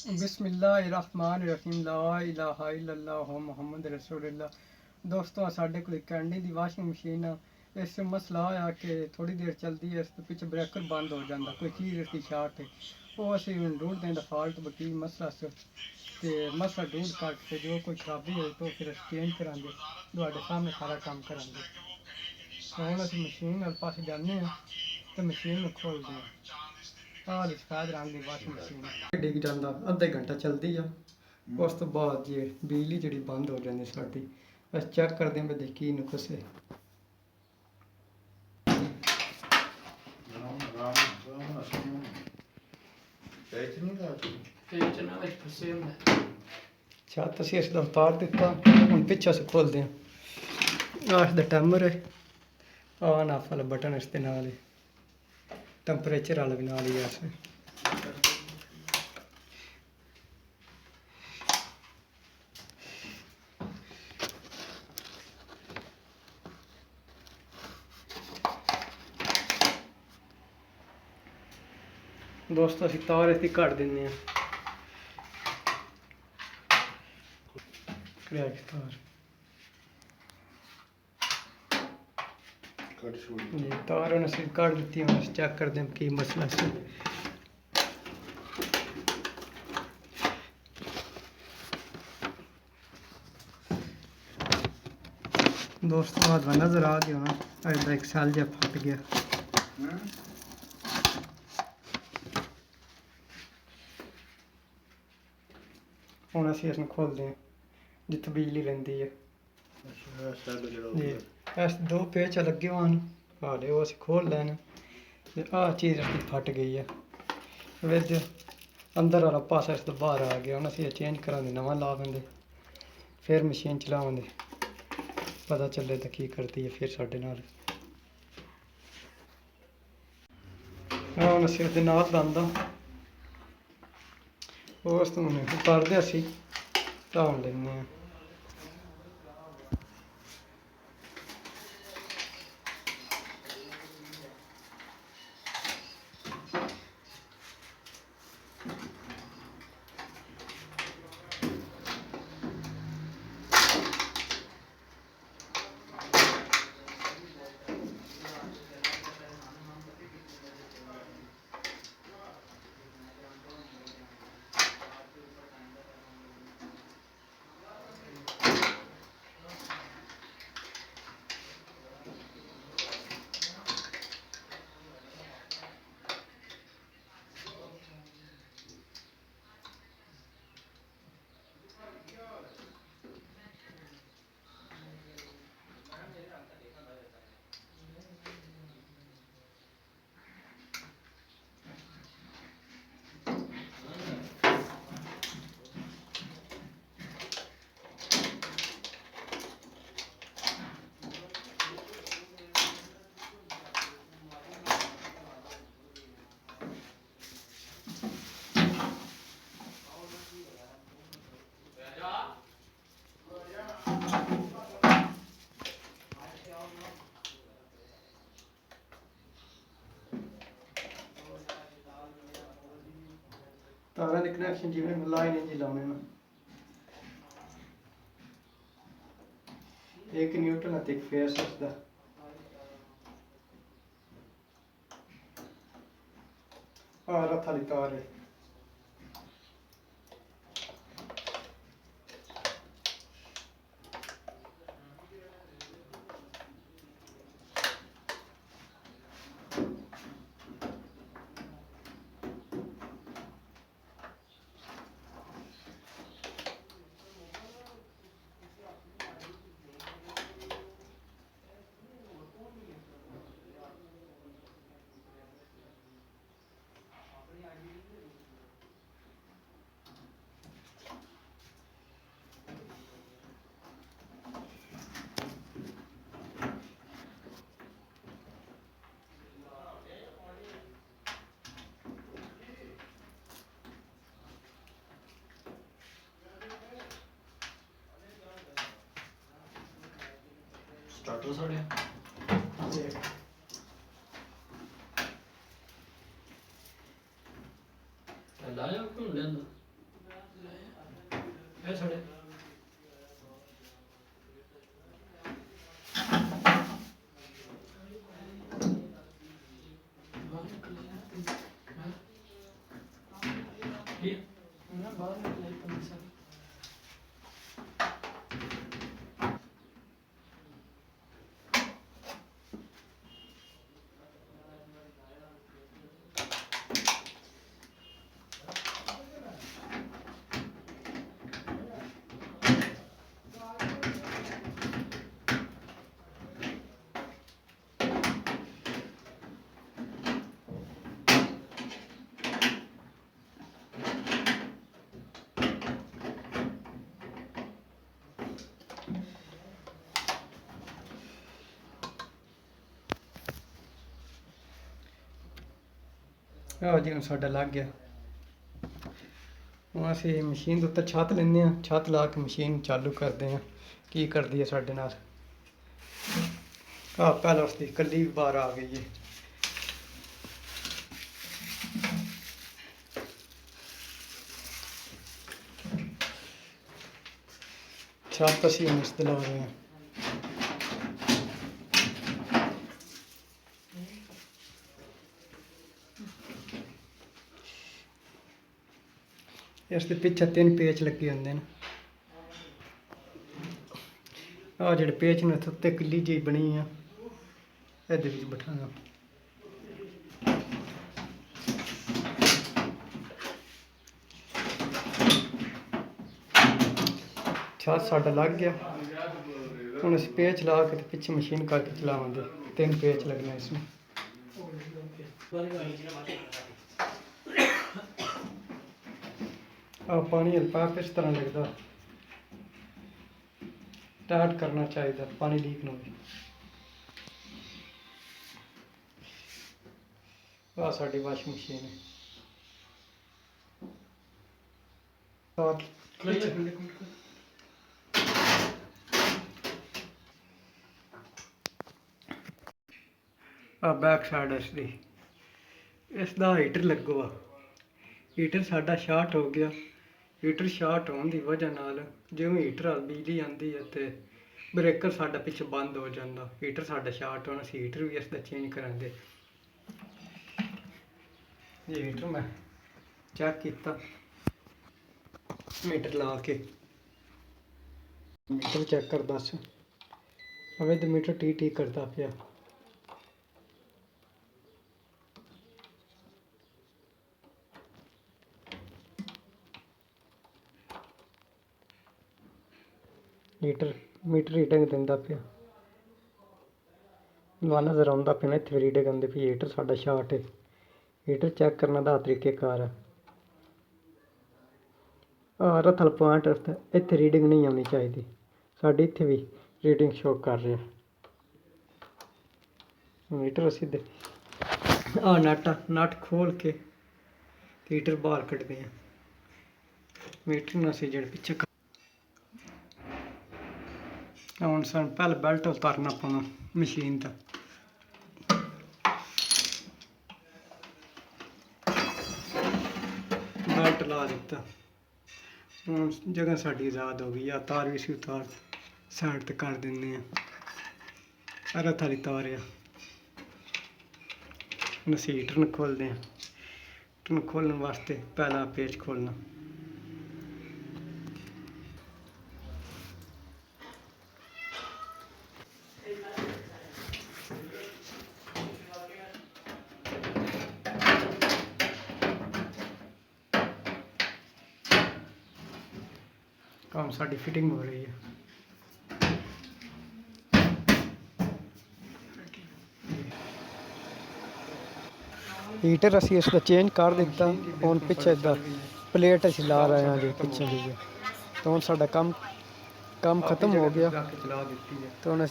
बिस्मिल्लाहिर्रहमानिर्रहीम ला इलाहा इल्लल्लाह मुहम्मद रसूलुल्लाह। दोस्तों साढ़े को कैंडी की वाशिंग मशीन आ। इस मसला आया कि थोड़ी देर चलती है, इस पिछे ब्रेकर बंद हो जाता, कोई चीज़ इसकी शार्ट है। वो असी ढूंढ दें फॉल्ट बकी मसला से तो मसला ढूंढ के जो कोई खराबी हो तो फिर चेंज करांगे, ਤੁਹਾਡੇ सामने सारा काम करांगे। तो हम असी मशीन वाले पास जाने तो मशीन में खोलते हैं। सफेद रंग की वाशिंग मशीन डिग जाता, अद्धे घंटा चलती आ, उस तो बाद जी बिजली जी बंद हो जाती साड़ी। बस चेक करते हैं भी की नुकस है। छत असी इसका उतार दिता, हम पिछा से खोलते हैं। इसका टाइमर है, ऑन ऑफ वाला बटन इसके नाल है, टैंपरेचर वाला भी नाल ही है। दोस्तों असी तार इसकी कट दें, तार जी तार हम असी कट दी। हम चेक करते हैं कि मसला से। दोस्तों आज नजर आ गया ना, अगर एक सेल जहा फट गया। हम असी इसमें खोलते हैं जिथे बिजली रही है जी। इस दो पेच लगे हुए हैं, हाले वो असी खोल लैन। आ चीज़ इसकी फट गई है, विच अंदर वाला पासा इस तो बाहर आ गया। हम असी चेंज करा नवा ला देंगे, फिर मशीन चलावे पता चले तो की करती है फिर साढ़े नाल। हम असी उसके नाल लांदा उस तो उतारते असी ढाल लें। तारा के कनैक्शन जिमें लाइन इंज लाने ना, एक न्यूट्रल है एक फेस उसका। रथ वाली तार है। स्टार्टर साढ़े लाया क्यों लेना ਨਾ ਬਾਹਰ ਨਿਕਲੇ ਪੰਜ ਸਾਲ ਆਹ ਜੀ ਹੁਣ ਸਾਡਾ ਲੱਗ ਗਿਆ। ਹੁਣ ਅਸੀਂ ਮਸ਼ੀਨ ਦੇ ਉੱਤੇ ਛੱਤ ਲੈਂਦੇ ਹਾਂ, ਛੱਤ ਲਾ ਕੇ ਮਸ਼ੀਨ ਚਾਲੂ ਕਰਦੇ ਹਾਂ। ਕੀ ਕਰਦੀ ਹੈ ਸਾਡੇ ਨਾਲ। ਆਹ ਪਹਿਲਾਂ ਉਸਦੀ ਇਕੱਲੀ ਬਾਹਰ ਆ ਗਈ ਹੈ। ਛੱਤ ਅਸੀਂ ਹੁਣ ਇਸ ਤੇ ਲਾ ਰਹੇ ਹਾਂ। ਇਸ ਦੇ ਪਿੱਛੇ 3 ਪੇਚ ਲੱਗੇ ਹੁੰਦੇ ਨੇ। ਆਹ ਜਿਹੜੇ ਪੇਚ ਨੇ ਉੱਤੇ ਕਿੱਲੀ ਜਿਹੀ ਬਣੀ ਆ, ਇਹਦੇ ਵਿੱਚ ਬਿਠਾਉਣਾ। ਛੱਤ ਸਾਡਾ ਲੱਗ ਗਿਆ। ਹੁਣ ਅਸੀਂ ਪੇਚ ਲਾ ਕੇ ਤੇ ਪਿੱਛੇ ਮਸ਼ੀਨ ਕਰਕੇ ਚਲਾਵਾਂਗੇ। 3 ਪੇਚ ਲੱਗਣੇ ਇਸ ਨੂੰ। ਆਹ ਪਾਣੀ ਵਾਲਾ ਪਾਈਪ ਇਸ ਤਰ੍ਹਾਂ ਲੱਗਦਾ, ਟਾਈਟ ਕਰਨਾ ਚਾਹੀਦਾ, ਪਾਣੀ ਲੀਕ ਨਾ ਹੋਵੇ। ਆਹ ਸਾਡੀ ਵਾਸ਼ਿੰਗ ਮਸ਼ੀਨ ਹੈ। ਆ ਬੈਕ ਸਾਈਡ ਇਸ ਦਾ ਹੀਟਰ ਲੱਗੋ ਆ। ਹੀਟਰ ਸਾਡਾ ਸ਼ਾਰਟ ਹੋ ਗਿਆ। ਹੀਟਰ ਸ਼ਾਰਟ ਹੋਣ ਦੀ ਵਜ੍ਹਾ ਨਾਲ ਜਿਵੇਂ ਹੀਟਰ ਨਾਲ ਬਿਜਲੀ ਆਉਂਦੀ ਹੈ ਤੇ ਬ੍ਰੇਕਰ ਸਾਡਾ ਪਿੱਛੇ ਬੰਦ ਹੋ ਜਾਂਦਾ। ਹੀਟਰ ਸਾਡਾ ਸ਼ਾਰਟ ਹੋਣਾ ਸੀ, ਹੀਟਰ ਵੀ ਇਸ ਦਾ ਚੇਂਜ ਕਰਾਂਗੇ। ਇਹ ਹੀਟਰ ਮੈਂ ਚੈੱਕ ਕੀਤਾ ਮੀਟਰ ਲਾ ਕੇ। ਮੀਟਰ ਚੈੱਕ ਕਰ ਦੱਸ ਹਵੇ ਤੇ ਮੀਟਰ ਟੀ ਕਰਦਾ ਪਿਆ। ਮੀਟਰ ਰੀਡਿੰਗ ਦਿੰਦਾ ਪਿਆ। ਵਾਲਾ ਨਜ਼ਰ ਆਉਂਦਾ ਪਿਆ ਨਾ, ਇੱਥੇ ਰੀਡਿੰਗ ਆਉਂਦੀ ਪਈ। ਹੀਟਰ ਸਾਡਾ ਸ਼ਾਰਟ ਹੈ। ਹੀਟਰ ਚੈੱਕ ਕਰਨ ਦਾ ਤਰੀਕੇਕਾਰ ਹੈ। ਰਥਲ ਪੁਆਇੰਟ ਇੱਥੇ ਰੀਡਿੰਗ ਨਹੀਂ ਆਉਣੀ ਚਾਹੀਦੀ। ਸਾਡੀ ਇੱਥੇ ਵੀ ਰੀਡਿੰਗ ਸ਼ੋ ਕਰ ਰਿਹਾ। ਮੀਟਰ ਅਸੀਂ ਨਟ ਖੋਲ ਕੇ ਹੀਟਰ ਬਾਹਰ ਕੱਢਦੇ ਹਾਂ। ਮੀਟਰ ਨੂੰ ਅਸੀਂ ਜਿਹੜੇ ਪਿੱਛੇ ਹੁਣ ਸਾਨੂੰ ਪਹਿਲਾਂ ਬੈਲਟ ਉਤਾਰਨਾ ਪਾਉਣਾ ਮਸ਼ੀਨ ਦਾ। ਬੈਲਟ ਲਾ ਦਿੱਤਾ। ਹੁਣ ਜਗ੍ਹਾ ਸਾਡੀ ਆਜ਼ਾਦ ਹੋ ਗਈ ਆ। ਤਾਰ ਵੀ ਸੀ ਉਤਾਰ ਸਾਈਡ ਤੇ ਕਰ ਦਿੰਦੇ ਹਾਂ। ਸਾਰਾ ਥਾਲੀ ਤਾਰਿਆ। ਹੁਣ ਅਸੀਂ ਹੀਟਰ ਨੂੰ ਖੋਲ੍ਹਦੇ ਹਾਂ। ਹੀਟਰ ਨੂੰ ਖੋਲ੍ਹਣ ਵਾਸਤੇ ਪਹਿਲਾ ਪੇਚ ਖੋਲ੍ਹਣਾ। ਕੰਮ ਸਾਡੀ ਫਿਟਿੰਗ ਹੋ ਰਹੀ ਹੈ। ਹੀਟਰ ਅਸੀਂ ਇਸ ਦਾ ਚੇਂਜ ਕਰ ਦਿੱਤਾ। ਹੁਣ ਪਿੱਛੇ ਦਾ ਪਲੇਟ ਅਸੀਂ ਲਾ ਰਹੇ ਹਾਂ ਜੀ ਪਿੱਛੇ ਦੀ। ਤਾਂ ਹੁਣ ਸਾਡਾ ਕੰਮ ਖਤਮ ਹੋ ਗਿਆ। ਤਾਂ ਹੁਣ